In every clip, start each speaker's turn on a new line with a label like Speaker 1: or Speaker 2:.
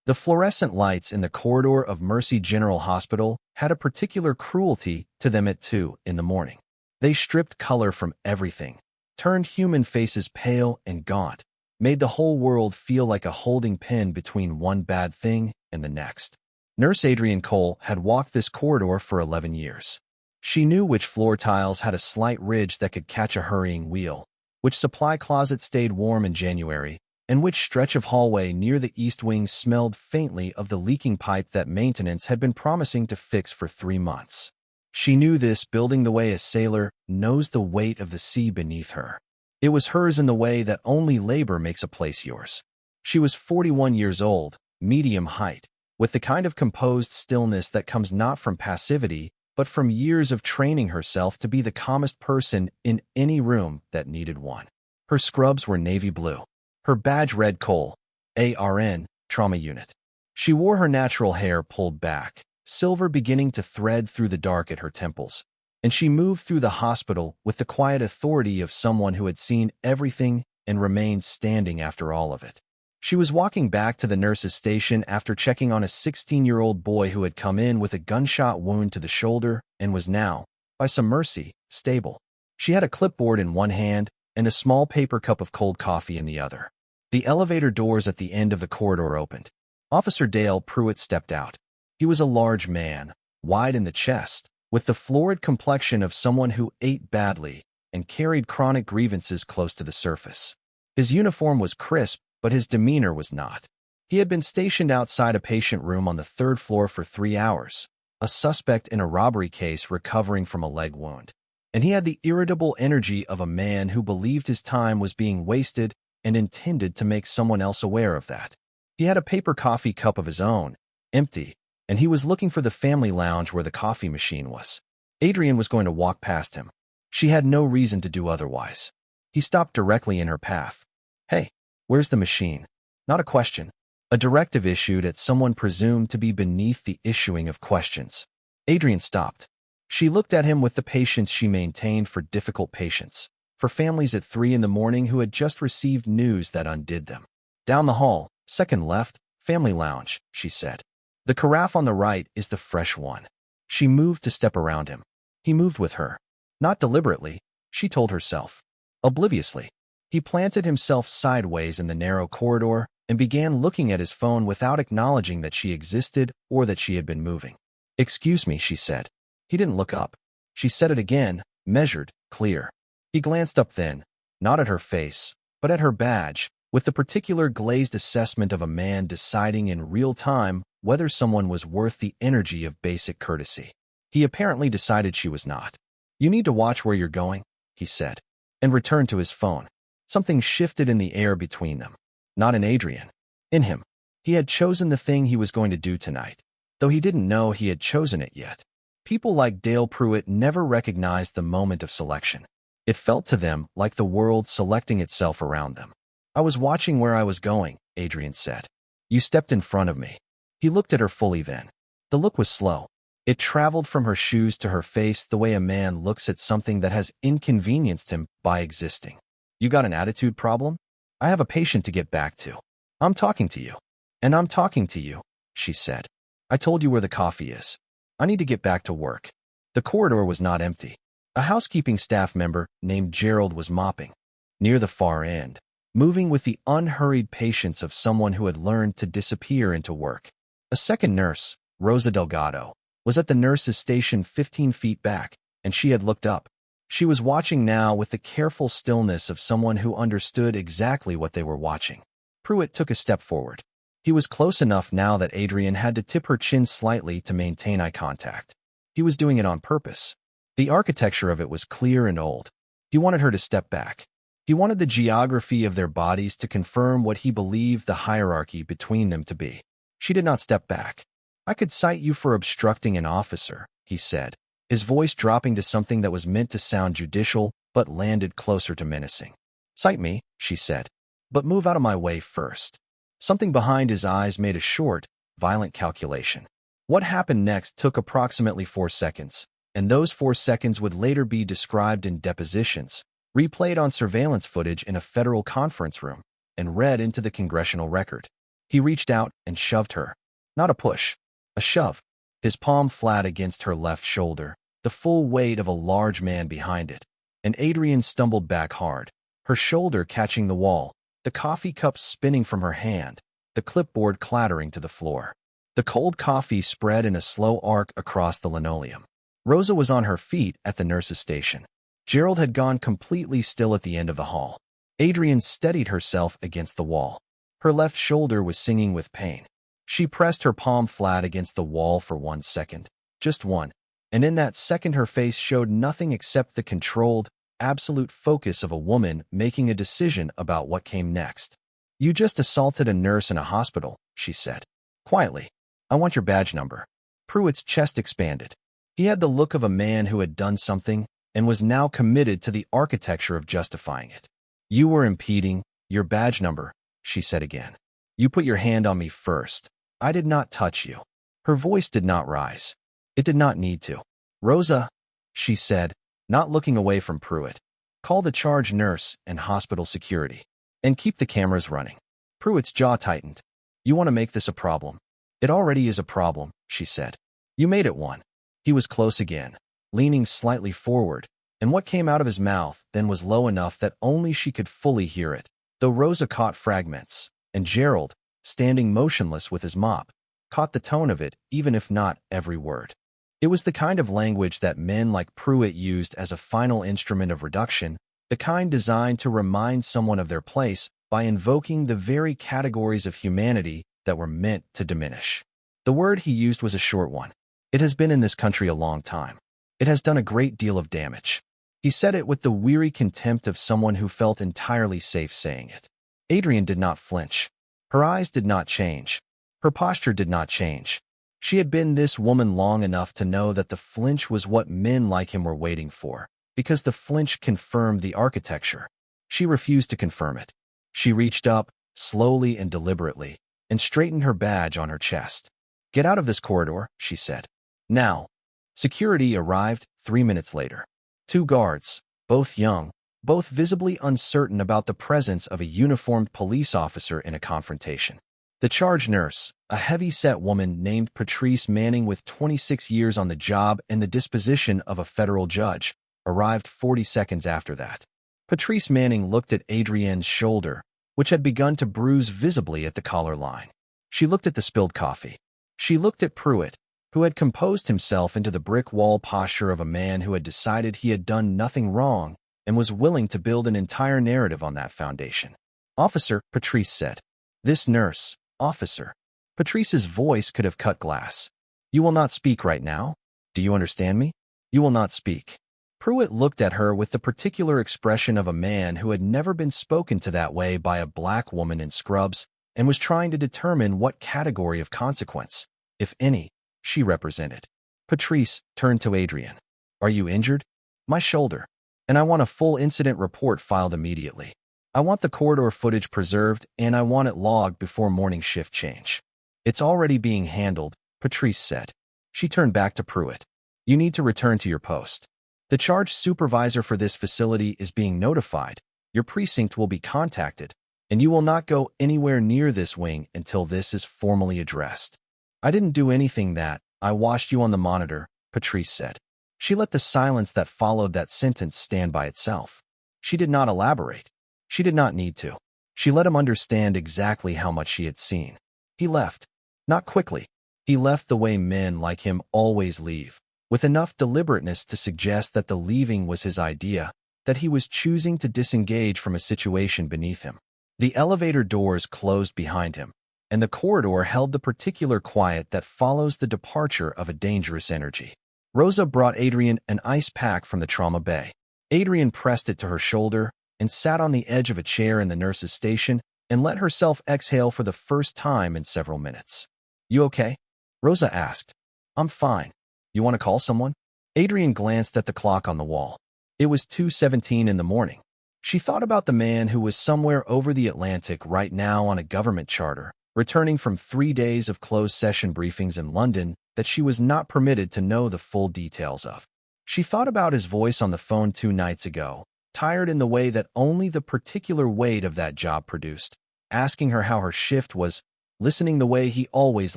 Speaker 1: The fluorescent lights in the corridor of Mercy General Hospital had a particular cruelty to them at 2 in the morning. They stripped color from everything, turned human faces pale and gaunt, made the whole world feel like a holding pen between one bad thing and the next. Nurse Adrienne Cole had walked this corridor for 11 years. She knew which floor tiles had a slight ridge that could catch a hurrying wheel, which supply closet stayed warm in January, and which stretch of hallway near the east wing smelled faintly of the leaking pipe that maintenance had been promising to fix for 3 months. She knew this building the way a sailor knows the weight of the sea beneath her. It was hers in the way that only labor makes a place yours. She was 41 years old, medium height, with the kind of composed stillness that comes not from passivity, but from years of training herself to be the calmest person in any room that needed one. Her scrubs were navy blue. Her badge read Cole, ARN, Trauma Unit. She wore her natural hair pulled back, silver beginning to thread through the dark at her temples, and she moved through the hospital with the quiet authority of someone who had seen everything and remained standing after all of it. She was walking back to the nurse's station after checking on a 16-year-old boy who had come in with a gunshot wound to the shoulder and was now, by some mercy, stable. She had a clipboard in one hand and a small paper cup of cold coffee in the other. The elevator doors at the end of the corridor opened. Officer Dale Pruitt stepped out. He was a large man, wide in the chest, with the florid complexion of someone who ate badly and carried chronic grievances close to the surface. His uniform was crisp, but his demeanor was not. He had been stationed outside a patient room on the 3rd floor for 3 hours, a suspect in a robbery case recovering from a leg wound. And he had the irritable energy of a man who believed his time was being wasted and intended to make someone else aware of that. He had a paper coffee cup of his own, empty, and he was looking for the family lounge where the coffee machine was. Adrienne was going to walk past him. She had no reason to do otherwise. He stopped directly in her path. Hey, where's the machine? Not a question. A directive issued at someone presumed to be beneath the issuing of questions. Adrienne stopped. She looked at him with the patience she maintained for difficult patients, for families at 3 in the morning who had just received news that undid them. Down the hall, 2nd left, family lounge, she said. The carafe on the right is the fresh one. She moved to step around him. He moved with her. Not deliberately, she told herself. Obliviously. He planted himself sideways in the narrow corridor and began looking at his phone without acknowledging that she existed or that she had been moving. Excuse me, she said. He didn't look up. She said it again, measured, clear. He glanced up then, not at her face, but at her badge, with the particular glazed assessment of a man deciding in real time whether someone was worth the energy of basic courtesy. He apparently decided she was not. You need to watch where you're going, he said, and returned to his phone. Something shifted in the air between them. Not in Adrienne. In him. He had chosen the thing he was going to do tonight, though he didn't know he had chosen it yet. People like Dale Pruitt never recognized the moment of selection. It felt to them like the world selecting itself around them. I was watching where I was going, Adrienne said. You stepped in front of me. He looked at her fully then. The look was slow. It traveled from her shoes to her face the way a man looks at something that has inconvenienced him by existing. You got an attitude problem? I have a patient to get back to. I'm talking to you. And I'm talking to you, she said. I told you where the coffee is. I need to get back to work. The corridor was not empty. A housekeeping staff member named Gerald was mopping, near the far end, moving with the unhurried patience of someone who had learned to disappear into work. A second nurse, Rosa Delgado, was at the nurse's station 15 feet back, and she had looked up. She was watching now with the careful stillness of someone who understood exactly what they were watching. Pruitt took a step forward. He was close enough now that Adrienne had to tip her chin slightly to maintain eye contact. He was doing it on purpose. The architecture of it was clear and old. He wanted her to step back. He wanted the geography of their bodies to confirm what he believed the hierarchy between them to be. She did not step back. I could cite you for obstructing an officer, he said, his voice dropping to something that was meant to sound judicial but landed closer to menacing. Cite me, she said, but move out of my way first. Something behind his eyes made a short, violent calculation. What happened next took approximately 4 seconds, and those 4 seconds would later be described in depositions, replayed on surveillance footage in a federal conference room, and read into the congressional record. He reached out and shoved her. Not a push, a shove. His palm flat against her left shoulder, the full weight of a large man behind it. And Adrian stumbled back hard, her shoulder catching the wall, the coffee cup spinning from her hand, the clipboard clattering to the floor. The cold coffee spread in a slow arc across the linoleum. Rosa was on her feet at the nurse's station. Gerald had gone completely still at the end of the hall. Adrian steadied herself against the wall. Her left shoulder was singing with pain. She pressed her palm flat against the wall for 1 second. Just one. And in that second her face showed nothing except the controlled, absolute focus of a woman making a decision about what came next. "You just assaulted a nurse in a hospital," she said. Quietly. "I want your badge number." Pruitt's chest expanded. He had the look of a man who had done something and was now committed to the architecture of justifying it. "You were impeding. Your badge number," she said again. "You put your hand on me first. I did not touch you." Her voice did not rise. It did not need to. "Rosa," she said, not looking away from Pruitt, "call the charge nurse and hospital security. And keep the cameras running." Pruitt's jaw tightened. "You want to make this a problem?" "It already is a problem," she said. "You made it one." He was close again, leaning slightly forward, and what came out of his mouth then was low enough that only she could fully hear it, though Rosa caught fragments, and Gerald, standing motionless with his mop, caught the tone of it, even if not every word. It was the kind of language that men like Pruitt used as a final instrument of reduction, the kind designed to remind someone of their place by invoking the very categories of humanity that were meant to diminish. The word he used was a short one. "It has been in this country a long time. It has done a great deal of damage." He said it with the weary contempt of someone who felt entirely safe saying it. Adrian did not flinch. Her eyes did not change. Her posture did not change. She had been this woman long enough to know that the flinch was what men like him were waiting for, because the flinch confirmed the architecture. She refused to confirm it. She reached up, slowly and deliberately, and straightened her badge on her chest. "Get out of this corridor," she said. "Now." Security arrived 3 minutes later. 2 guards, both young, both visibly uncertain about the presence of a uniformed police officer in a confrontation. The charge nurse, a heavy-set woman named Patrice Manning with 26 years on the job and the disposition of a federal judge, arrived 40 seconds after that. Patrice Manning looked at Adrienne's shoulder, which had begun to bruise visibly at the collar line. She looked at the spilled coffee. She looked at Pruitt, who had composed himself into the brick wall posture of a man who had decided he had done nothing wrong and was willing to build an entire narrative on that foundation. "Officer," Patrice said. "This nurse, officer." Patrice's voice could have cut glass. "You will not speak right now? Do you understand me? You will not speak." Pruitt looked at her with the particular expression of a man who had never been spoken to that way by a black woman in scrubs and was trying to determine what category of consequence, if any, she represented. Patrice turned to Adrian. "Are you injured?" "My shoulder. And I want a full incident report filed immediately. I want the corridor footage preserved, and I want it logged before morning shift change." "It's already being handled," Patrice said. She turned back to Pruitt. "You need to return to your post. The charge supervisor for this facility is being notified. Your precinct will be contacted, and you will not go anywhere near this wing until this is formally addressed." "I didn't do anything that. I watched you on the monitor," Patrice said. She let the silence that followed that sentence stand by itself. She did not elaborate. She did not need to. She let him understand exactly how much she had seen. He left. Not quickly. He left the way men like him always leave, with enough deliberateness to suggest that the leaving was his idea, that he was choosing to disengage from a situation beneath him. The elevator doors closed behind him, and the corridor held the particular quiet that follows the departure of a dangerous energy. Rosa brought Adrian an ice pack from the trauma bay. Adrian pressed it to her shoulder and sat on the edge of a chair in the nurse's station and let herself exhale for the first time in several minutes. "You okay?" Rosa asked. "I'm fine. You want to call someone?" Adrian glanced at the clock on the wall. It was 2:17 in the morning. She thought about the man who was somewhere over the Atlantic right now on a government charter, returning from 3 days of closed session briefings in London that she was not permitted to know the full details of. She thought about his voice on the phone 2 nights ago, tired in the way that only the particular weight of that job produced, asking her how her shift was, listening the way he always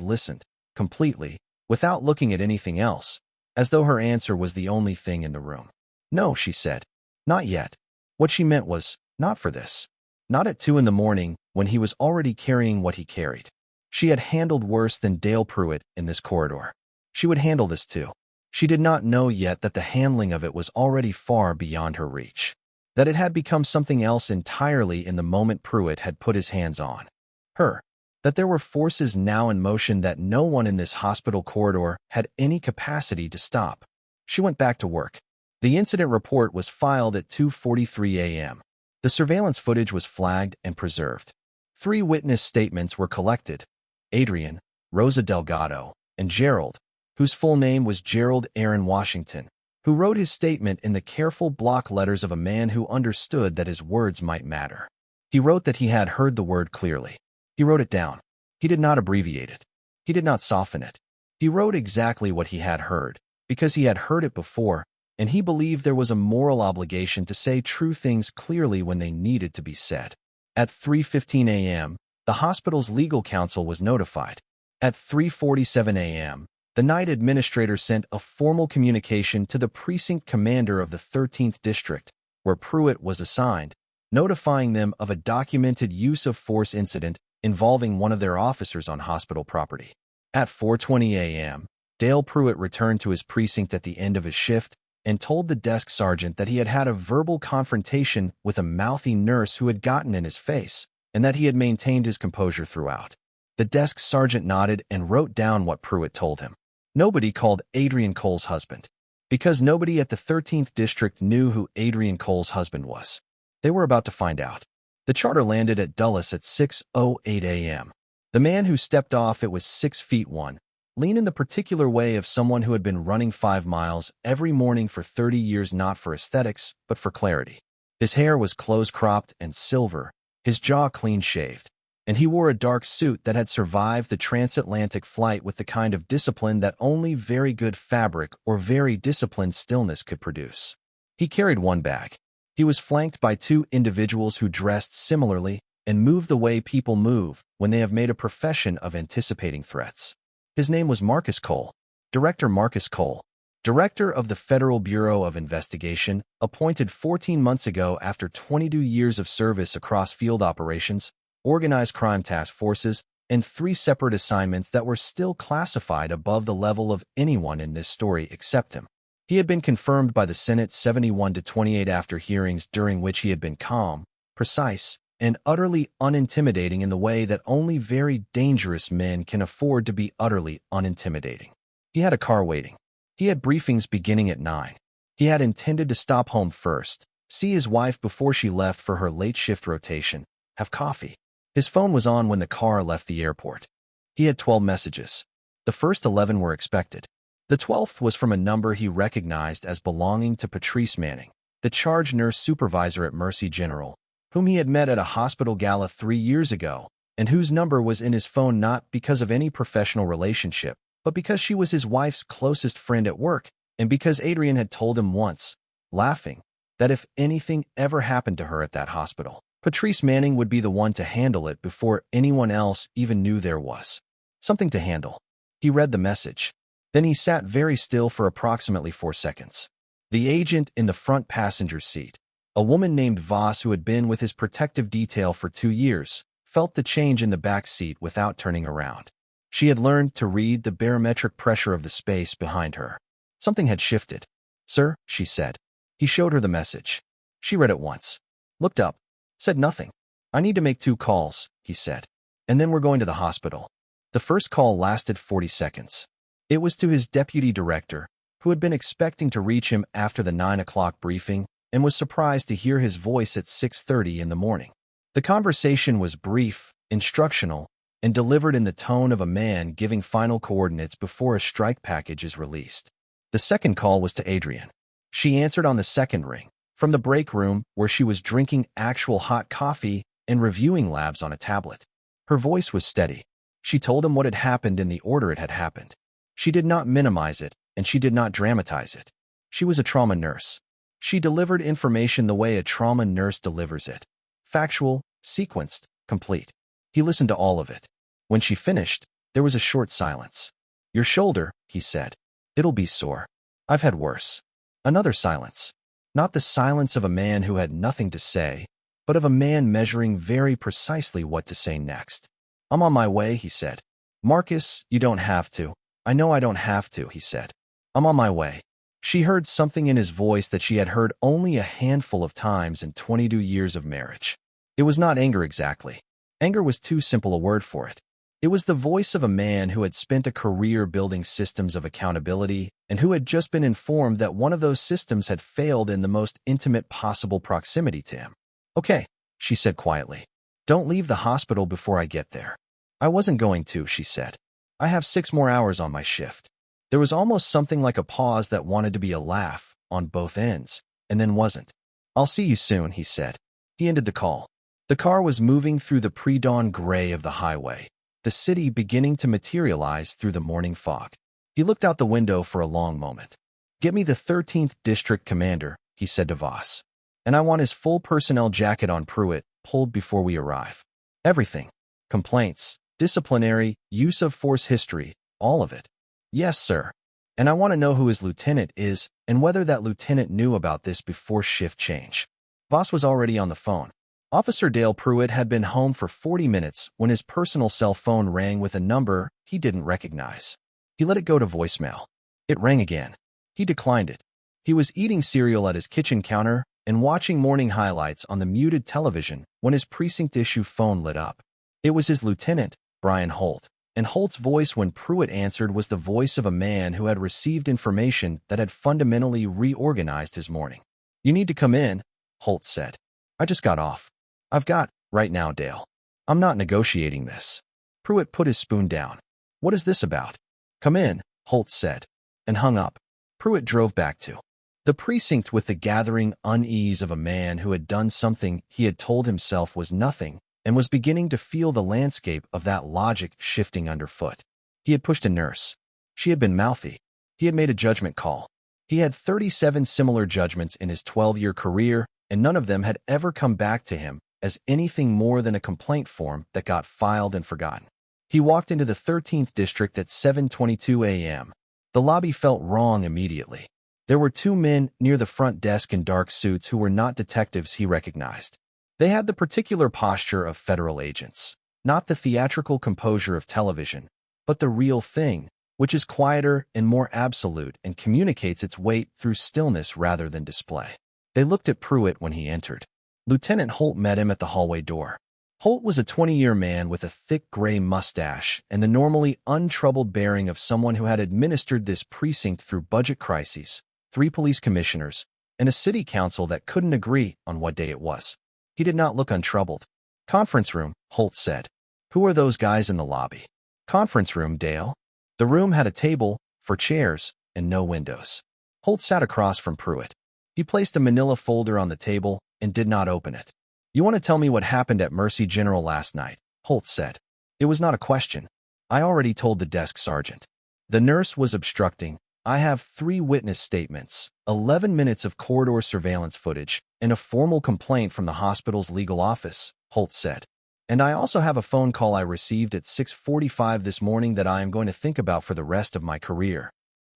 Speaker 1: listened, completely, without looking at anything else, as though her answer was the only thing in the room. "No," she said. "Not yet." What she meant was, not for this. Not at 2 in the morning, when he was already carrying what he carried. She had handled worse than Dale Pruitt in this corridor. She would handle this too. She did not know yet that the handling of it was already far beyond her reach. That it had become something else entirely in the moment Pruitt had put his hands on her. That there were forces now in motion that no one in this hospital corridor had any capacity to stop. She went back to work. The incident report was filed at 2:43 a.m. The surveillance footage was flagged and preserved. 3 witness statements were collected: Adrian, Rosa Delgado, and Gerald, whose full name was Gerald Aaron Washington, who wrote his statement in the careful block letters of a man who understood that his words might matter. He wrote that he had heard the word clearly. He wrote it down. He did not abbreviate it. He did not soften it. He wrote exactly what he had heard, because he had heard it before, and he believed there was a moral obligation to say true things clearly when they needed to be said. At 3:15 a.m., the hospital's legal counsel was notified. At 3:47 a.m., the night administrator sent a formal communication to the precinct commander of the 13th District, where Pruitt was assigned, notifying them of a documented use of force incident involving one of their officers on hospital property. At 4:20 a.m., Dale Pruitt returned to his precinct at the end of his shift and told the desk sergeant that he had had a verbal confrontation with a mouthy nurse who had gotten in his face, and that he had maintained his composure throughout. The desk sergeant nodded and wrote down what Pruitt told him. Nobody called Adrian Cole's husband, because nobody at the 13th District knew who Adrian Cole's husband was. They were about to find out. The charter landed at Dulles at 6:08 a.m. The man who stepped off it was 6 feet 1, lean in the particular way of someone who had been running 5 miles every morning for 30 years, not for aesthetics, but for clarity. His hair was close-cropped and silver, his jaw clean-shaved, and he wore a dark suit that had survived the transatlantic flight with the kind of discipline that only very good fabric or very disciplined stillness could produce. He carried one bag. He was flanked by 2 individuals who dressed similarly and moved the way people move when they have made a profession of anticipating threats. His name was Marcus Cole, Director Marcus Cole, Director of the Federal Bureau of Investigation, appointed 14 months ago after 22 years of service across field operations, organized crime task forces, and 3 separate assignments that were still classified above the level of anyone in this story except him. He had been confirmed by the Senate 71-28 after hearings during which he had been calm, precise, and utterly unintimidating in the way that only very dangerous men can afford to be utterly unintimidating. He had a car waiting. He had briefings beginning at 9. He had intended to stop home first, see his wife before she left for her late shift rotation, have coffee. His phone was on when the car left the airport. He had 12 messages. The first 11 were expected. The 12th was from a number he recognized as belonging to Patrice Manning, the charge nurse supervisor at Mercy General, whom he had met at a hospital gala 3 years ago, and whose number was in his phone not because of any professional relationship, but because she was his wife's closest friend at work, and because Adrian had told him once, laughing, that if anything ever happened to her at that hospital, Patrice Manning would be the one to handle it before anyone else even knew there was something to handle. He read the message. Then he sat very still for approximately 4 seconds. The agent in the front passenger seat, a woman named Voss who had been with his protective detail for 2 years, felt the change in the back seat without turning around. She had learned to read the barometric pressure of the space behind her. Something had shifted. "Sir," she said. He showed her the message. She read it once, looked up, said nothing. "I need to make 2 calls," he said. "And then we're going to the hospital." The first call lasted 40 seconds. It was to his deputy director, who had been expecting to reach him after the 9 o'clock briefing and was surprised to hear his voice at 6:30 in the morning. The conversation was brief, instructional, and delivered in the tone of a man giving final coordinates before a strike package is released. The second call was to Adrian. She answered on the second ring, from the break room where she was drinking actual hot coffee and reviewing labs on a tablet. Her voice was steady. She told him what had happened in the order it had happened. She did not minimize it, and she did not dramatize it. She was a trauma nurse. She delivered information the way a trauma nurse delivers it. Factual, sequenced, complete. He listened to all of it. When she finished, there was a short silence. Your shoulder, he said. It'll be sore. I've had worse. Another silence. Not the silence of a man who had nothing to say, but of a man measuring very precisely what to say next. I'm on my way, he said. Marcus, you don't have to. I know I don't have to, he said. I'm on my way. She heard something in his voice that she had heard only a handful of times in 22 years of marriage. It was not anger exactly. Anger was too simple a word for it. It was the voice of a man who had spent a career building systems of accountability and who had just been informed that one of those systems had failed in the most intimate possible proximity to him. Okay, she said quietly. Don't leave the hospital before I get there. I wasn't going to, she said. I have 6 more hours on my shift. There was almost something like a pause that wanted to be a laugh on both ends, and then wasn't. I'll see you soon, he said. He ended the call. The car was moving through the pre-dawn gray of the highway, the city beginning to materialize through the morning fog. He looked out the window for a long moment. Get me the 13th District Commander, he said to Voss. And I want his full personnel jacket on Pruitt, pulled before we arrive. Everything. Complaints, disciplinary, use of force history, all of it. Yes, sir. And I want to know who his lieutenant is and whether that lieutenant knew about this before shift change. Voss was already on the phone. Officer Dale Pruitt had been home for 40 minutes when his personal cell phone rang with a number he didn't recognize. He let it go to voicemail. It rang again. He declined it. He was eating cereal at his kitchen counter and watching morning highlights on the muted television when his precinct issue phone lit up. It was his lieutenant, Brian Holt, and Holt's voice when Pruitt answered was the voice of a man who had received information that had fundamentally reorganized his morning. You need to come in, Holt said. I just got off. I've got, right now, Dale. I'm not negotiating this. Pruitt put his spoon down. What is this about? Come in, Holt said, and hung up. Pruitt drove back to the precinct with the gathering unease of a man who had done something he had told himself was nothing and was beginning to feel the landscape of that logic shifting underfoot. He had pushed a nurse. She had been mouthy. He had made a judgment call. He had 37 similar judgments in his 12-year career, and none of them had ever come back to him as anything more than a complaint form that got filed and forgotten. He walked into the 13th District at 7:22 a.m. The lobby felt wrong immediately. There were 2 men near the front desk in dark suits who were not detectives he recognized. They had the particular posture of federal agents, not the theatrical composure of television, but the real thing, which is quieter and more absolute and communicates its weight through stillness rather than display. They looked at Pruitt when he entered. Lieutenant Holt met him at the hallway door. Holt was a 20-year man with a thick gray mustache and the normally untroubled bearing of someone who had administered this precinct through budget crises, 3 police commissioners, and a city council that couldn't agree on what day it was. He did not look untroubled. Conference room, Holt said. Who are those guys in the lobby? Conference room, Dale. The room had a table, 4 chairs, and no windows. Holt sat across from Pruitt. He placed a manila folder on the table and did not open it. You want to tell me what happened at Mercy General last night? Holt said. It was not a question. I already told the desk sergeant. The nurse was obstructing. I have 3 witness statements, 11 minutes of corridor surveillance footage, and a formal complaint from the hospital's legal office, Holt said. And I also have a phone call I received at 6:45 this morning that I am going to think about for the rest of my career.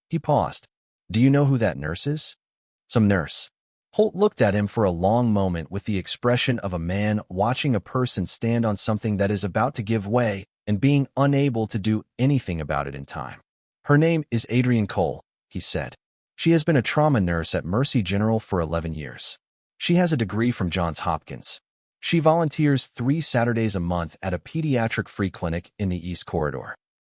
Speaker 1: He paused. Do you know who that nurse is? Some nurse. Holt looked at him for a long moment with the expression of a man watching a person stand on something that is about to give way and being unable to do anything about it in time. Her name is Adrienne Cole, he said. She has been a trauma nurse at Mercy General for 11 years. She has a degree from Johns Hopkins. She volunteers 3 Saturdays a month at a pediatric free clinic in the East Corridor.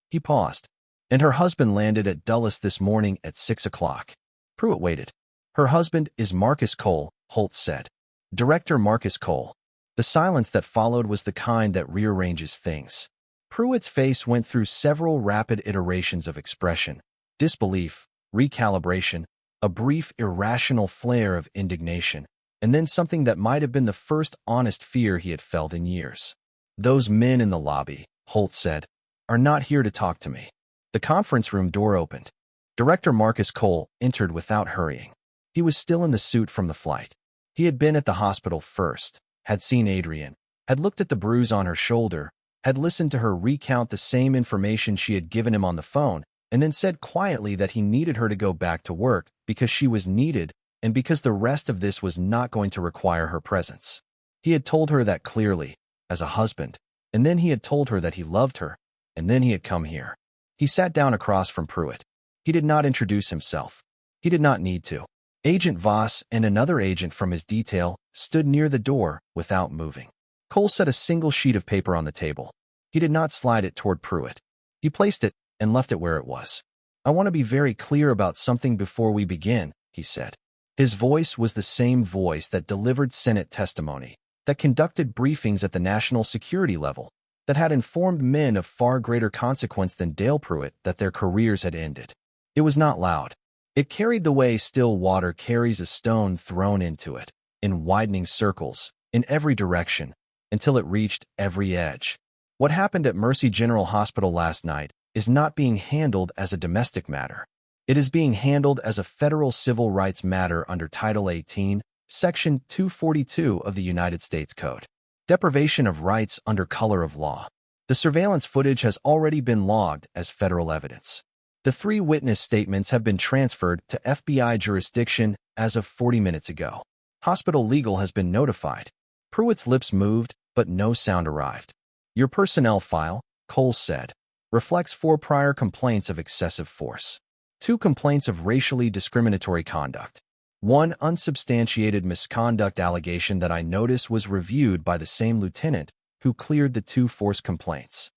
Speaker 1: He paused. And her husband landed at Dulles this morning at 6 o'clock. Pruitt waited. Her husband is Marcus Cole, Holt said. Director Marcus Cole. The silence that followed was the kind that rearranges things. Pruitt's face went through several rapid iterations of expression, disbelief, recalibration, a brief irrational flare of indignation, and then something that might have been the first honest fear he had felt in years. Those men in the lobby, Holt said, are not here to talk to me. The conference room door opened. Director Marcus Cole entered without hurrying. He was still in the suit from the flight. He had been at the hospital first, had seen Adrienne, had looked at the bruise on her shoulder, had listened to her recount the same information she had given him on the phone, and then said quietly that he needed her to go back to work because she was needed and because the rest of this was not going to require her presence. He had told her that clearly, as a husband, and then he had told her that he loved her, and then he had come here. He sat down across from Pruitt. He did not introduce himself. He did not need to. Agent Voss and another agent from his detail stood near the door without moving. Cole set a single sheet of paper on the table. He did not slide it toward Pruitt. He placed it and left it where it was. "I want to be very clear about something before we begin," he said. His voice was the same voice that delivered Senate testimony, that conducted briefings at the national security level, that had informed men of far greater consequence than Dale Pruitt that their careers had ended. It was not loud. It carried the way still water carries a stone thrown into it, in widening circles, in every direction, until it reached every edge. What happened at Mercy General Hospital last night is not being handled as a domestic matter. It is being handled as a federal civil rights matter under Title 18, Section 242 of the United States Code. Deprivation of rights under color of law. The surveillance footage has already been logged as federal evidence. The 3 witness statements have been transferred to FBI jurisdiction as of 40 minutes ago. Hospital legal has been notified. Pruitt's lips moved, but no sound arrived. "Your personnel file," Cole said, "reflects 4 prior complaints of excessive force, 2 complaints of racially discriminatory conduct, 1 unsubstantiated misconduct allegation that I notice was reviewed by the same lieutenant who cleared the 2 force complaints."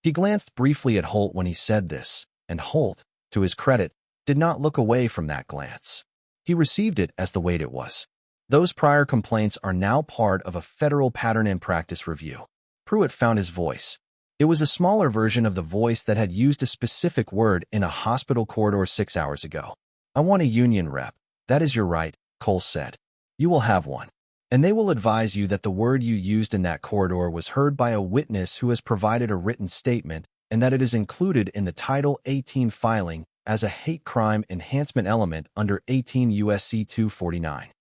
Speaker 1: He glanced briefly at Holt when he said this, and Holt, to his credit, did not look away from that glance. He received it as the weight it was. Those prior complaints are now part of a federal pattern and practice review. Pruitt found his voice. It was a smaller version of the voice that had used a specific word in a hospital corridor 6 hours ago. "I want a union rep." "That is your right," Cole said. "You will have one. And they will advise you that the word you used in that corridor was heard by a witness who has provided a written statement and that it is included in the Title 18 filing as a hate crime enhancement element under 18 U.S.C. 249.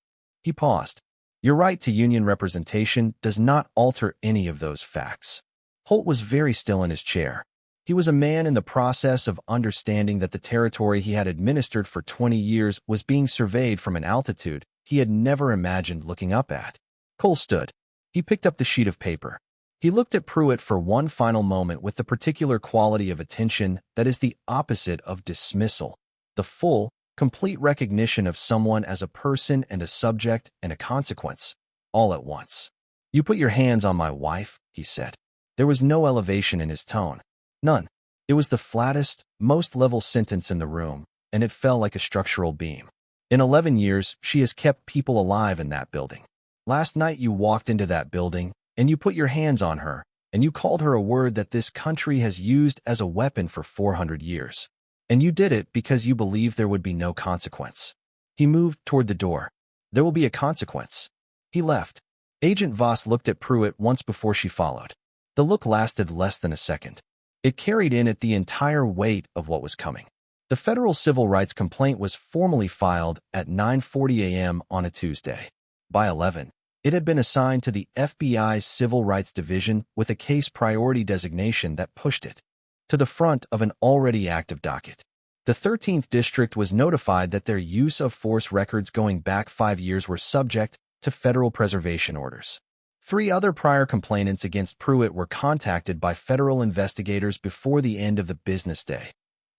Speaker 1: He paused. "Your right to union representation does not alter any of those facts." Holt was very still in his chair. He was a man in the process of understanding that the territory he had administered for 20 years was being surveyed from an altitude he had never imagined looking up at. Cole stood. He picked up the sheet of paper. He looked at Pruitt for one final moment with the particular quality of attention that is the opposite of dismissal, the full, complete recognition of someone as a person and a subject and a consequence, all at once. "You put your hands on my wife," he said. There was no elevation in his tone. None. It was the flattest, most level sentence in the room, and it fell like a structural beam. "In 11 years, she has kept people alive in that building. Last night you walked into that building, and you put your hands on her, and you called her a word that this country has used as a weapon for 400 years. And you did it because you believed there would be no consequence." He moved toward the door. "There will be a consequence." He left. Agent Voss looked at Pruitt once before she followed. The look lasted less than a second. It carried in it the entire weight of what was coming. The federal civil rights complaint was formally filed at 9:40 a.m. on a Tuesday. By 11, it had been assigned to the FBI's Civil Rights Division with a case priority designation that pushed it to the front of an already active docket. The 13th District was notified that their use of force records going back 5 years were subject to federal preservation orders. 3 other prior complainants against Pruitt were contacted by federal investigators before the end of the business day.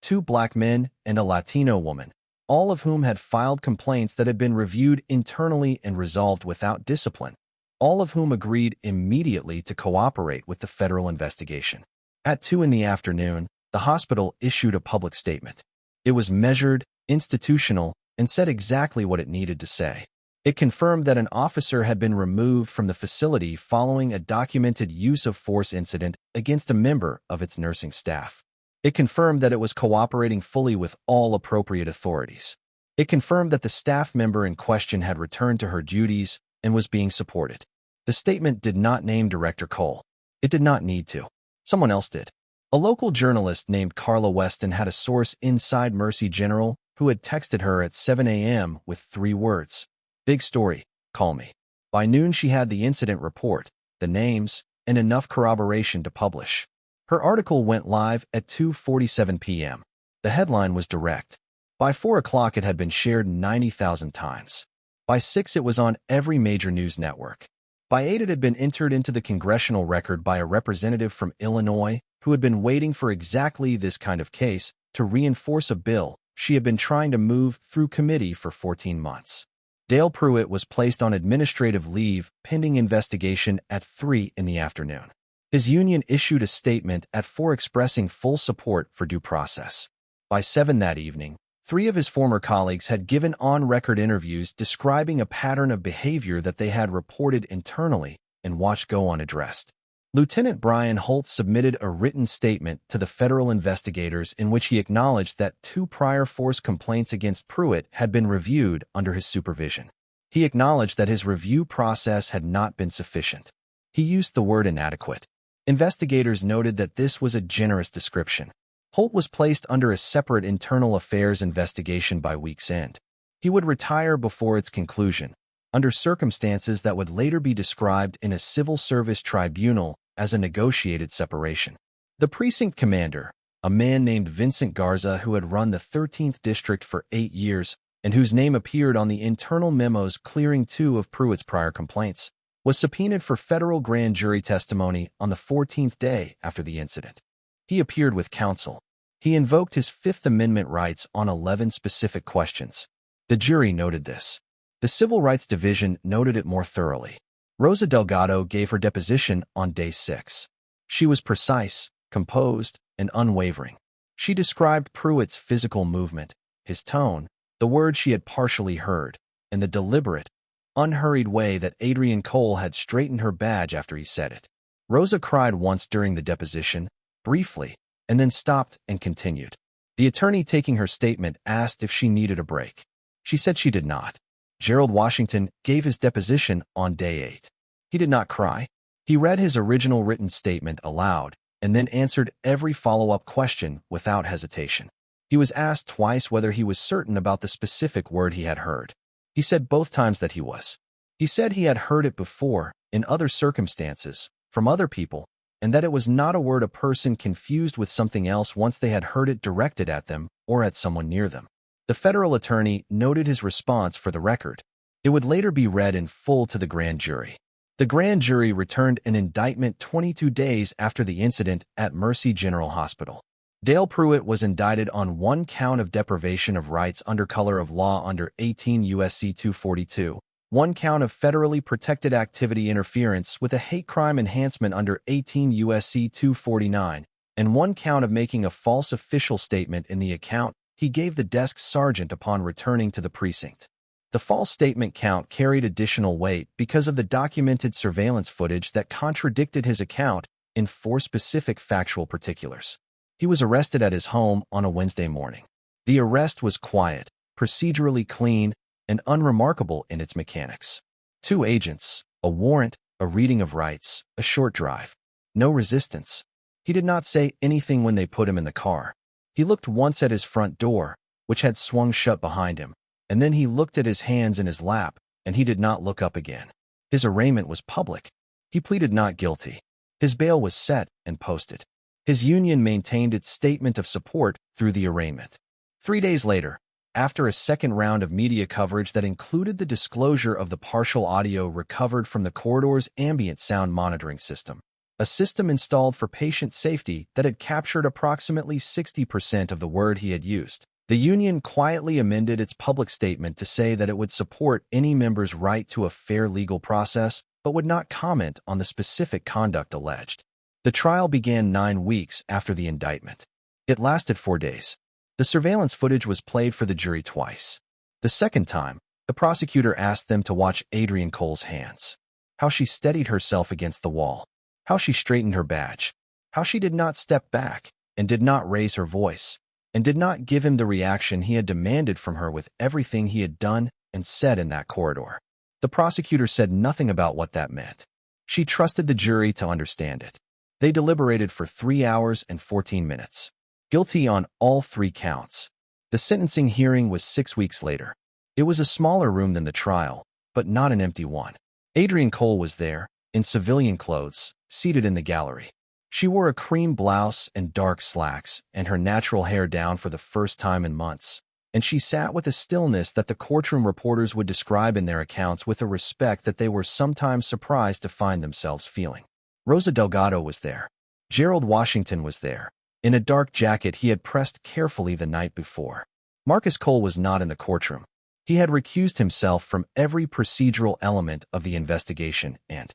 Speaker 1: 2 black men and a Latino woman, all of whom had filed complaints that had been reviewed internally and resolved without discipline, all of whom agreed immediately to cooperate with the federal investigation. At 2 in the afternoon, the hospital issued a public statement. It was measured, institutional, and said exactly what it needed to say. It confirmed that an officer had been removed from the facility following a documented use of force incident against a member of its nursing staff. It confirmed that it was cooperating fully with all appropriate authorities. It confirmed that the staff member in question had returned to her duties and was being supported. The statement did not name Director Cole. It did not need to. Someone else did. A local journalist named Carla Weston had a source inside Mercy General who had texted her at 7 a.m. with 3 words. "Big story, call me." By noon she had the incident report, the names, and enough corroboration to publish. Her article went live at 2:47 p.m. The headline was direct. By 4 o'clock it had been shared 90,000 times. By 6 it was on every major news network. By 8 it had been entered into the congressional record by a representative from Illinois who had been waiting for exactly this kind of case to reinforce a bill she had been trying to move through committee for 14 months. Dale Pruitt was placed on administrative leave pending investigation at 3 in the afternoon. His union issued a statement at 4 expressing full support for due process. By 7 that evening, 3 of his former colleagues had given on-record interviews describing a pattern of behavior that they had reported internally and watched go unaddressed. Lieutenant Brian Holt submitted a written statement to the federal investigators in which he acknowledged that 2 prior force complaints against Pruitt had been reviewed under his supervision. He acknowledged that his review process had not been sufficient. He used the word inadequate. Investigators noted that this was a generous description. Holt was placed under a separate internal affairs investigation by week's end. He would retire before its conclusion, under circumstances that would later be described in a civil service tribunal as a negotiated separation. The precinct commander, a man named Vincent Garza who had run the 13th district for 8 years and whose name appeared on the internal memos clearing 2 of Pruitt's prior complaints, was subpoenaed for federal grand jury testimony on the 14th day after the incident. He appeared with counsel. He invoked his Fifth Amendment rights on 11 specific questions. The jury noted this. The Civil Rights Division noted it more thoroughly. Rosa Delgado gave her deposition on day 6. She was precise, composed, and unwavering. She described Pruitt's physical movement, his tone, the words she had partially heard, and the deliberate, unhurried way that Adrian Cole had straightened her badge after he said it. Rosa cried once during the deposition, briefly, and then stopped and continued. The attorney taking her statement asked if she needed a break. She said she did not. Gerald Washington gave his deposition on day 8. He did not cry. He read his original written statement aloud and then answered every follow-up question without hesitation. He was asked twice whether he was certain about the specific word he had heard. He said both times that he was. He said he had heard it before, in other circumstances, from other people, and that it was not a word a person confused with something else once they had heard it directed at them or at someone near them. The federal attorney noted his response for the record. It would later be read in full to the grand jury. The grand jury returned an indictment 22 days after the incident at Mercy General Hospital. Dale Pruitt was indicted on 1 count of deprivation of rights under color of law under 18 U.S.C. 242, 1 count of federally protected activity interference with a hate crime enhancement under 18 U.S.C. 249, and 1 count of making a false official statement in the account he gave the desk sergeant upon returning to the precinct. The false statement count carried additional weight because of the documented surveillance footage that contradicted his account in 4 specific factual particulars. He was arrested at his home on a Wednesday morning. The arrest was quiet, procedurally clean, and unremarkable in its mechanics. 2 agents, a warrant, a reading of rights, a short drive. No resistance. He did not say anything when they put him in the car. He looked once at his front door, which had swung shut behind him, and then he looked at his hands in his lap, and he did not look up again. His arraignment was public. He pleaded not guilty. His bail was set and posted. His union maintained its statement of support through the arraignment. 3 days later, after a second round of media coverage that included the disclosure of the partial audio recovered from the corridor's ambient sound monitoring system, a system installed for patient safety that had captured approximately 60% of the word he had used, the union quietly amended its public statement to say that it would support any member's right to a fair legal process, but would not comment on the specific conduct alleged. The trial began 9 weeks after the indictment. It lasted 4 days. The surveillance footage was played for the jury twice. The second time, the prosecutor asked them to watch Adrian Cole's hands, how she steadied herself against the wall, how she straightened her badge, how she did not step back and did not raise her voice, and did not give him the reaction he had demanded from her with everything he had done and said in that corridor. The prosecutor said nothing about what that meant. She trusted the jury to understand it. They deliberated for 3 hours and 14 minutes. Guilty on all 3 counts. The sentencing hearing was 6 weeks later. It was a smaller room than the trial, but not an empty one. Adrian Cole was there, in civilian clothes, seated in the gallery. She wore a cream blouse and dark slacks, and her natural hair down for the first time in months. And she sat with a stillness that the courtroom reporters would describe in their accounts with a respect that they were sometimes surprised to find themselves feeling. Rosa Delgado was there. Gerald Washington was there, in a dark jacket he had pressed carefully the night before. Marcus Cole was not in the courtroom. He had recused himself from every procedural element of the investigation and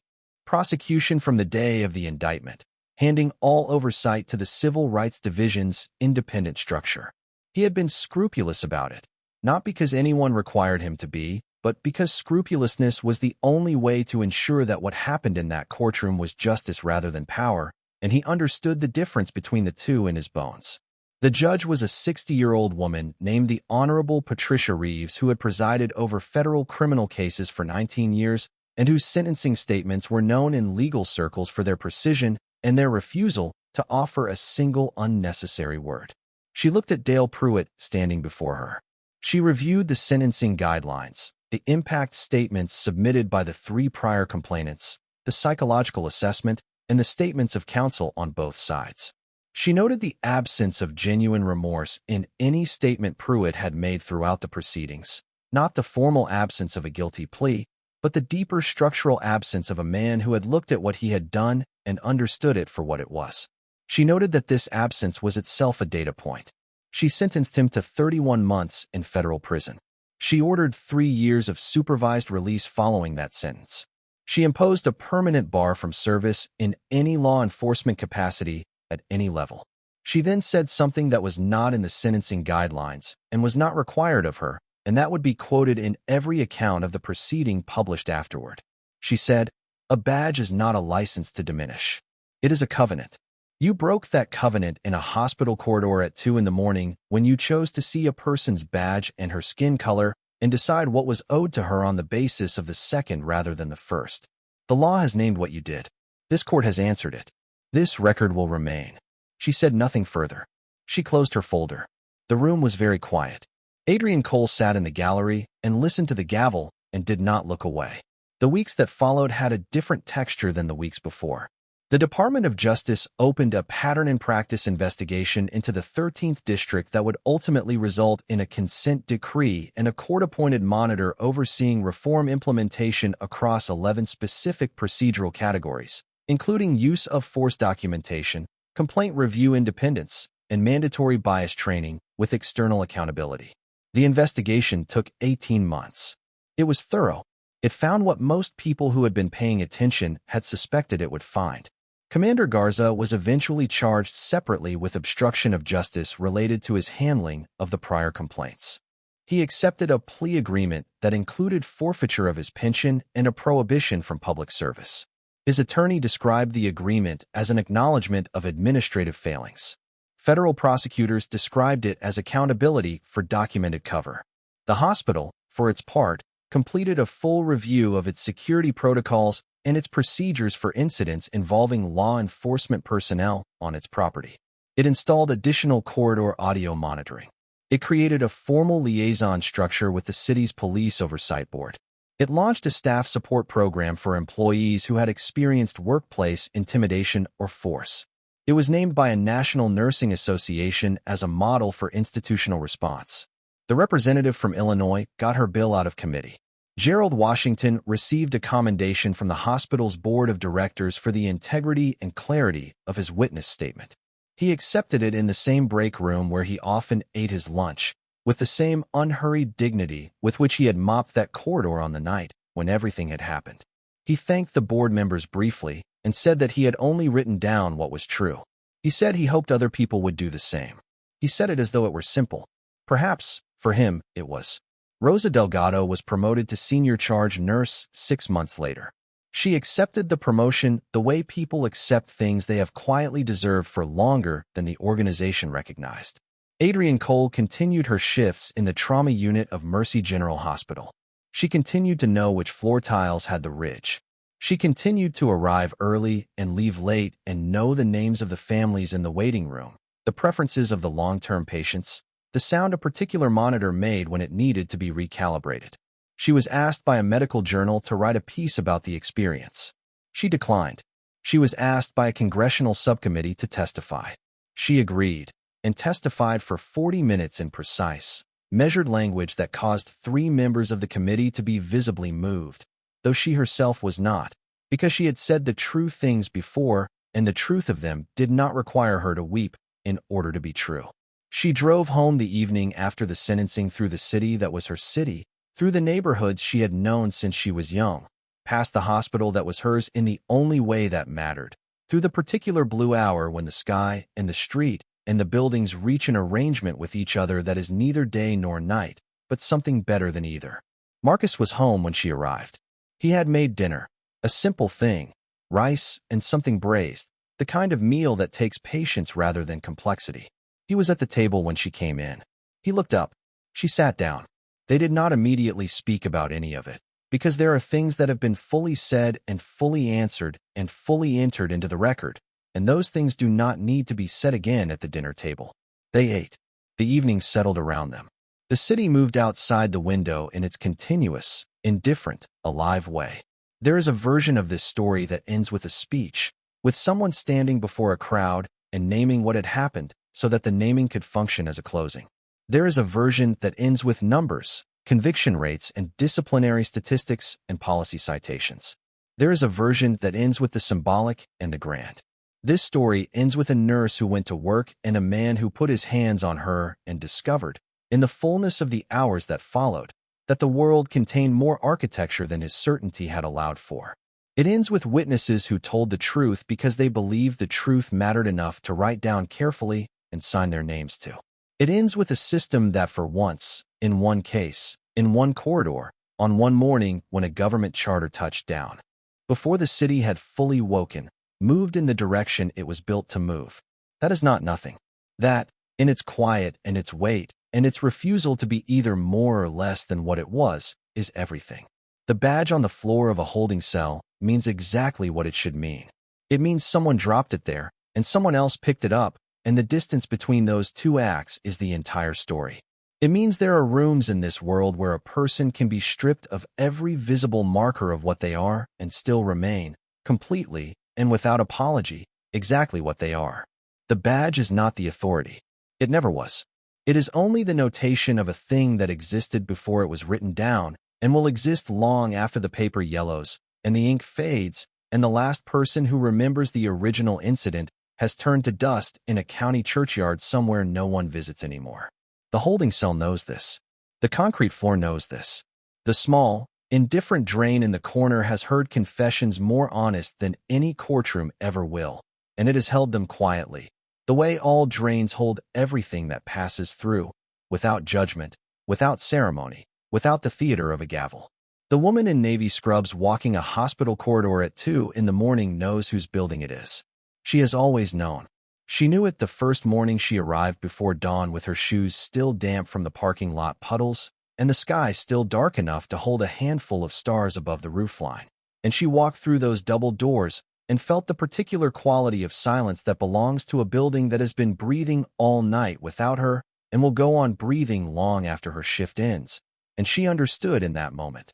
Speaker 1: prosecution from the day of the indictment, handing all oversight to the Civil Rights Division's independent structure. He had been scrupulous about it, not because anyone required him to be, but because scrupulousness was the only way to ensure that what happened in that courtroom was justice rather than power, and he understood the difference between the two in his bones. The judge was a 60-year-old woman named the Honorable Patricia Reeves, who had presided over federal criminal cases for 19 years and whose sentencing statements were known in legal circles for their precision and their refusal to offer a single unnecessary word. She looked at Dale Pruitt standing before her. She reviewed the sentencing guidelines, the impact statements submitted by the 3 prior complainants, the psychological assessment, and the statements of counsel on both sides. She noted the absence of genuine remorse in any statement Pruitt had made throughout the proceedings, not the formal absence of a guilty plea, but the deeper structural absence of a man who had looked at what he had done and understood it for what it was. She noted that this absence was itself a data point. She sentenced him to 31 months in federal prison. She ordered 3 years of supervised release following that sentence. She imposed a permanent bar from service in any law enforcement capacity at any level. She then said something that was not in the sentencing guidelines and was not required of her, and that would be quoted in every account of the proceeding published afterward. She said, "A badge is not a license to diminish. It is a covenant. You broke that covenant in a hospital corridor at 2 in the morning when you chose to see a person's badge and her skin color and decide what was owed to her on the basis of the second rather than the first. The law has named what you did. This court has answered it. This record will remain." She said nothing further. She closed her folder. The room was very quiet. Adrian Cole sat in the gallery and listened to the gavel and did not look away. The weeks that followed had a different texture than the weeks before. The Department of Justice opened a pattern and practice investigation into the 13th District that would ultimately result in a consent decree and a court-appointed monitor overseeing reform implementation across 11 specific procedural categories, including use of force documentation, complaint review independence, and mandatory bias training with external accountability. The investigation took 18 months. It was thorough. It found what most people who had been paying attention had suspected it would find. Commander Garza was eventually charged separately with obstruction of justice related to his handling of the prior complaints. He accepted a plea agreement that included forfeiture of his pension and a prohibition from public service. His attorney described the agreement as an acknowledgement of administrative failings. Federal prosecutors described it as accountability for documented cover. The hospital, for its part, completed a full review of its security protocols and its procedures for incidents involving law enforcement personnel on its property. It installed additional corridor audio monitoring. It created a formal liaison structure with the city's police oversight board. It launched a staff support program for employees who had experienced workplace intimidation or force. It was named by a National Nursing Association as a model for institutional response. The representative from Illinois got her bill out of committee. Gerald Washington received a commendation from the hospital's board of directors for the integrity and clarity of his witness statement. He accepted it in the same break room where he often ate his lunch, with the same unhurried dignity with which he had mopped that corridor on the night when everything had happened. He thanked the board members briefly and said that he had only written down what was true. He said he hoped other people would do the same. He said it as though it were simple. Perhaps, for him, it was. Rosa Delgado was promoted to senior charge nurse 6 months later. She accepted the promotion the way people accept things they have quietly deserved for longer than the organization recognized. Adrian Cole continued her shifts in the trauma unit of Mercy General Hospital. She continued to know which floor tiles had the ridge. She continued to arrive early and leave late and know the names of the families in the waiting room, the preferences of the long-term patients, the sound a particular monitor made when it needed to be recalibrated. She was asked by a medical journal to write a piece about the experience. She declined. She was asked by a congressional subcommittee to testify. She agreed and testified for 40 minutes in precise, measured language that caused 3 members of the committee to be visibly moved, though she herself was not, because she had said the true things before, and the truth of them did not require her to weep in order to be true. She drove home the evening after the sentencing through the city that was her city, through the neighborhoods she had known since she was young, past the hospital that was hers in the only way that mattered, through the particular blue hour when the sky and the street and the buildings reach an arrangement with each other that is neither day nor night, but something better than either. Marcus was home when she arrived. He had made dinner, a simple thing, rice and something braised, the kind of meal that takes patience rather than complexity. He was at the table when she came in. He looked up. She sat down. They did not immediately speak about any of it, because there are things that have been fully said and fully answered and fully entered into the record, and those things do not need to be said again at the dinner table. They ate. The evening settled around them. The city moved outside the window in its continuous, indifferent, alive way. There is a version of this story that ends with a speech, with someone standing before a crowd and naming what had happened so that the naming could function as a closing. There is a version that ends with numbers, conviction rates, and disciplinary statistics and policy citations. There is a version that ends with the symbolic and the grand. This story ends with a nurse who went to work and a man who put his hands on her and discovered, in the fullness of the hours that followed, that the world contained more architecture than his certainty had allowed for. It ends with witnesses who told the truth because they believed the truth mattered enough to write down carefully and sign their names to. It ends with a system that for once, in one case, in one corridor, on one morning when a government charter touched down, before the city had fully woken, moved in the direction it was built to move. That is not nothing. That, in its quiet and its weight, and its refusal to be either more or less than what it was, is everything. The badge on the floor of a holding cell means exactly what it should mean. It means someone dropped it there, and someone else picked it up, and the distance between those two acts is the entire story. It means there are rooms in this world where a person can be stripped of every visible marker of what they are and still remain, completely, and without apology, exactly what they are. The badge is not the authority. It never was. It is only the notation of a thing that existed before it was written down and will exist long after the paper yellows and the ink fades and the last person who remembers the original incident has turned to dust in a county churchyard somewhere no one visits anymore. The holding cell knows this. The concrete floor knows this. The small, indifferent drain in the corner has heard confessions more honest than any courtroom ever will, and it has held them quietly, the way all drains hold everything that passes through, without judgment, without ceremony, without the theater of a gavel. The woman in navy scrubs walking a hospital corridor at 2 in the morning knows whose building it is. She has always known. She knew it the first morning she arrived before dawn with her shoes still damp from the parking lot puddles and the sky still dark enough to hold a handful of stars above the roofline. And she walked through those double doors and felt the particular quality of silence that belongs to a building that has been breathing all night without her and will go on breathing long after her shift ends. And she understood in that moment,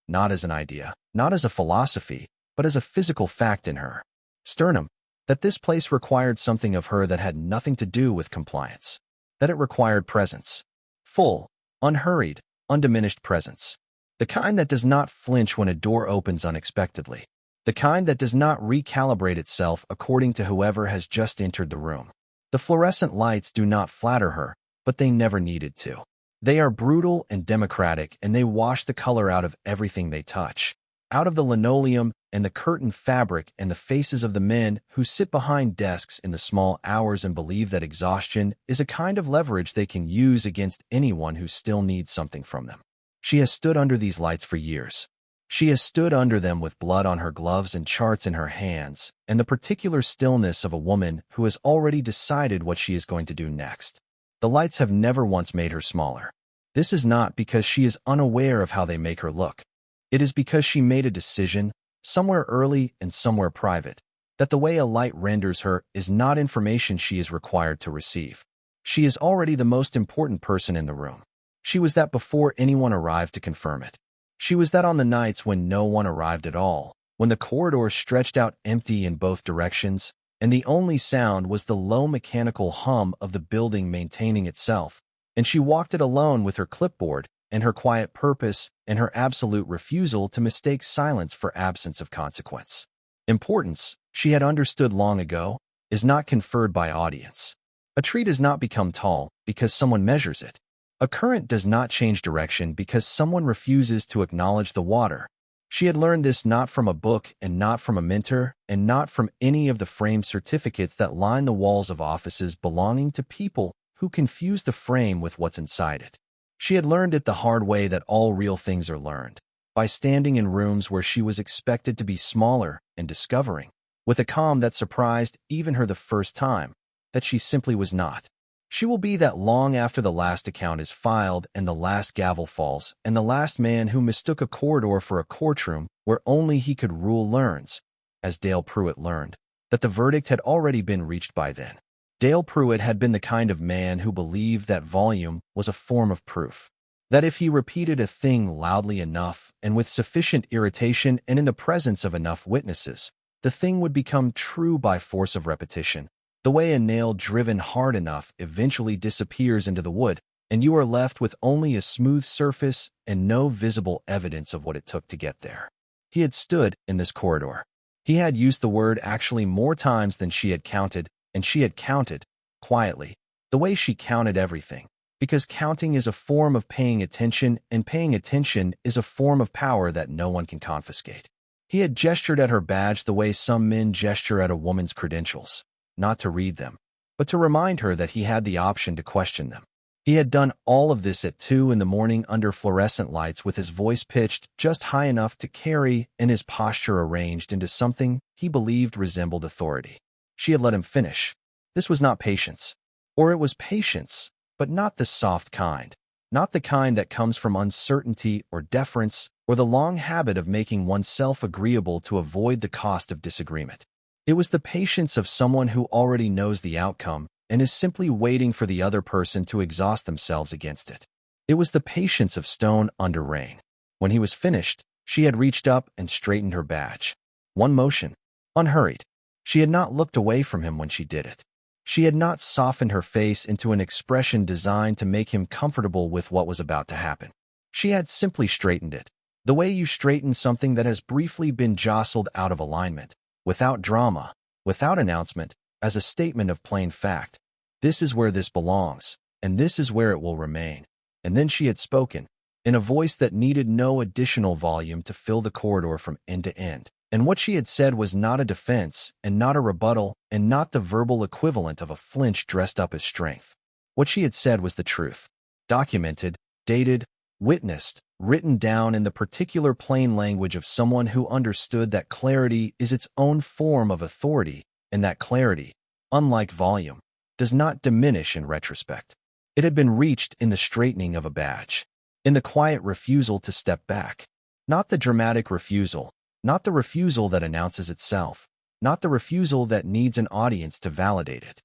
Speaker 1: not as an idea, not as a philosophy, but as a physical fact in her sternum, that this place required something of her that had nothing to do with compliance, that it required presence, full, unhurried, undiminished presence, the kind that does not flinch when a door opens unexpectedly, the kind that does not recalibrate itself according to whoever has just entered the room. The fluorescent lights do not flatter her, but they never needed to. They are brutal and democratic, and they wash the color out of everything they touch, out of the linoleum and the curtain fabric and the faces of the men who sit behind desks in the small hours and believe that exhaustion is a kind of leverage they can use against anyone who still needs something from them. She has stood under these lights for years. She has stood under them with blood on her gloves and charts in her hands, and the particular stillness of a woman who has already decided what she is going to do next. The lights have never once made her smaller. This is not because she is unaware of how they make her look. It is because she made a decision, somewhere early and somewhere private, that the way a light renders her is not information she is required to receive. She is already the most important person in the room. She was that before anyone arrived to confirm it. She was that on the nights when no one arrived at all, when the corridor stretched out empty in both directions, and the only sound was the low mechanical hum of the building maintaining itself, and she walked it alone with her clipboard and her quiet purpose and her absolute refusal to mistake silence for absence of consequence. Importance, she had understood long ago, is not conferred by audience. A tree does not become tall because someone measures it. A current does not change direction because someone refuses to acknowledge the water. She had learned this not from a book and not from a mentor and not from any of the framed certificates that line the walls of offices belonging to people who confuse the frame with what's inside it. She had learned it the hard way that all real things are learned, by standing in rooms where she was expected to be smaller and discovering, with a calm that surprised even her the first time, that she simply was not. She will be that long after the last account is filed and the last gavel falls and the last man who mistook a corridor for a courtroom where only he could rule learns, as Dale Pruitt learned, that the verdict had already been reached by then. Dale Pruitt had been the kind of man who believed that volume was a form of proof, that if he repeated a thing loudly enough and with sufficient irritation and in the presence of enough witnesses, the thing would become true by force of repetition. The way a nail driven hard enough eventually disappears into the wood, and you are left with only a smooth surface and no visible evidence of what it took to get there. He had stood in this corridor. He had used the word actually more times than she had counted, and she had counted, quietly, the way she counted everything, because counting is a form of paying attention, and paying attention is a form of power that no one can confiscate. He had gestured at her badge the way some men gesture at a woman's credentials. Not to read them, but to remind her that he had the option to question them. He had done all of this at 2 in the morning under fluorescent lights with his voice pitched just high enough to carry and his posture arranged into something he believed resembled authority. She had let him finish. This was not patience. Or it was patience, but not the soft kind. Not the kind that comes from uncertainty or deference or the long habit of making oneself agreeable to avoid the cost of disagreement. It was the patience of someone who already knows the outcome and is simply waiting for the other person to exhaust themselves against it. It was the patience of stone under rain. When he was finished, she had reached up and straightened her badge. One motion, unhurried. She had not looked away from him when she did it. She had not softened her face into an expression designed to make him comfortable with what was about to happen. She had simply straightened it, the way you straighten something that has briefly been jostled out of alignment. Without drama, without announcement, as a statement of plain fact. This is where this belongs, and this is where it will remain. And then she had spoken, in a voice that needed no additional volume to fill the corridor from end to end. And what she had said was not a defense, and not a rebuttal, and not the verbal equivalent of a flinch dressed up as strength. What she had said was the truth. Documented, dated, witnessed, written down in the particular plain language of someone who understood that clarity is its own form of authority, and that clarity, unlike volume, does not diminish in retrospect. It had been reached in the straightening of a badge, in the quiet refusal to step back. Not the dramatic refusal, not the refusal that announces itself, not the refusal that needs an audience to validate it,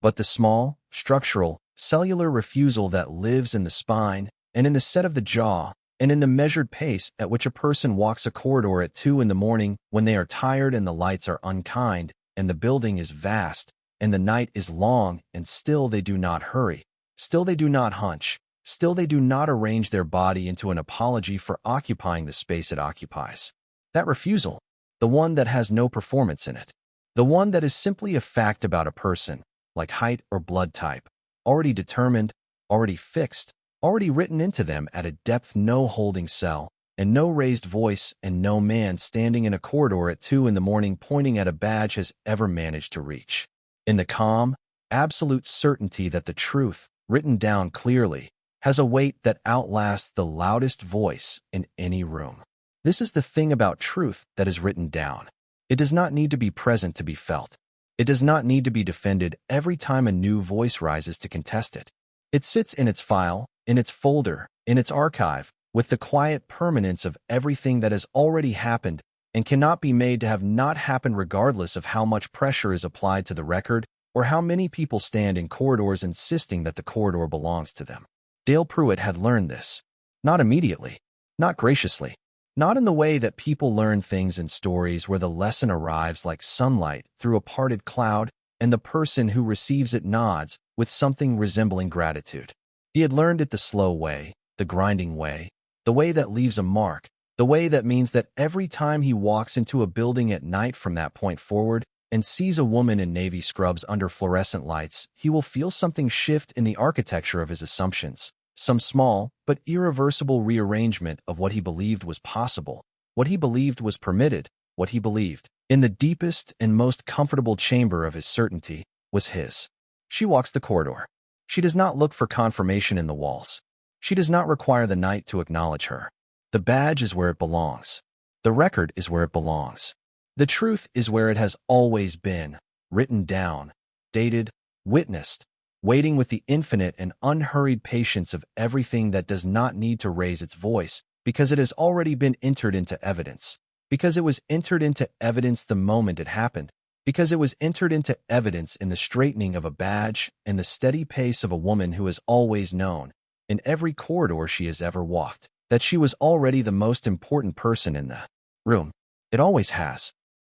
Speaker 1: but the small, structural, cellular refusal that lives in the spine and in the set of the jaw, and in the measured pace at which a person walks a corridor at 2 in the morning when they are tired and the lights are unkind, and the building is vast, and the night is long, and still they do not hurry, still they do not hunch, still they do not arrange their body into an apology for occupying the space it occupies. That refusal, the one that has no performance in it, the one that is simply a fact about a person, like height or blood type, already determined, already fixed, already written into them at a depth no holding cell, and no raised voice and no man standing in a corridor at 2 in the morning pointing at a badge has ever managed to reach. In the calm, absolute certainty that the truth, written down clearly, has a weight that outlasts the loudest voice in any room. This is the thing about truth that is written down. It does not need to be present to be felt. It does not need to be defended every time a new voice rises to contest it. It sits in its file, in its folder, in its archive, with the quiet permanence of everything that has already happened and cannot be made to have not happened regardless of how much pressure is applied to the record or how many people stand in corridors insisting that the corridor belongs to them. Dale Pruitt had learned this. Not immediately, not graciously. Not in the way that people learn things in stories where the lesson arrives like sunlight through a parted cloud and the person who receives it nods with something resembling gratitude. He had learned it the slow way, the grinding way, the way that leaves a mark, the way that means that every time he walks into a building at night from that point forward and sees a woman in navy scrubs under fluorescent lights, he will feel something shift in the architecture of his assumptions. Some small but irreversible rearrangement of what he believed was possible, what he believed was permitted, what he believed, in the deepest and most comfortable chamber of his certainty, was his. She walks the corridor. She does not look for confirmation in the walls. She does not require the night to acknowledge her. The badge is where it belongs. The record is where it belongs. The truth is where it has always been, written down, dated, witnessed, waiting with the infinite and unhurried patience of everything that does not need to raise its voice, because it has already been entered into evidence, because it was entered into evidence the moment it happened, because it was entered into evidence in the straightening of a badge and the steady pace of a woman who has always known, in every corridor she has ever walked, that she was already the most important person in the room. It always has.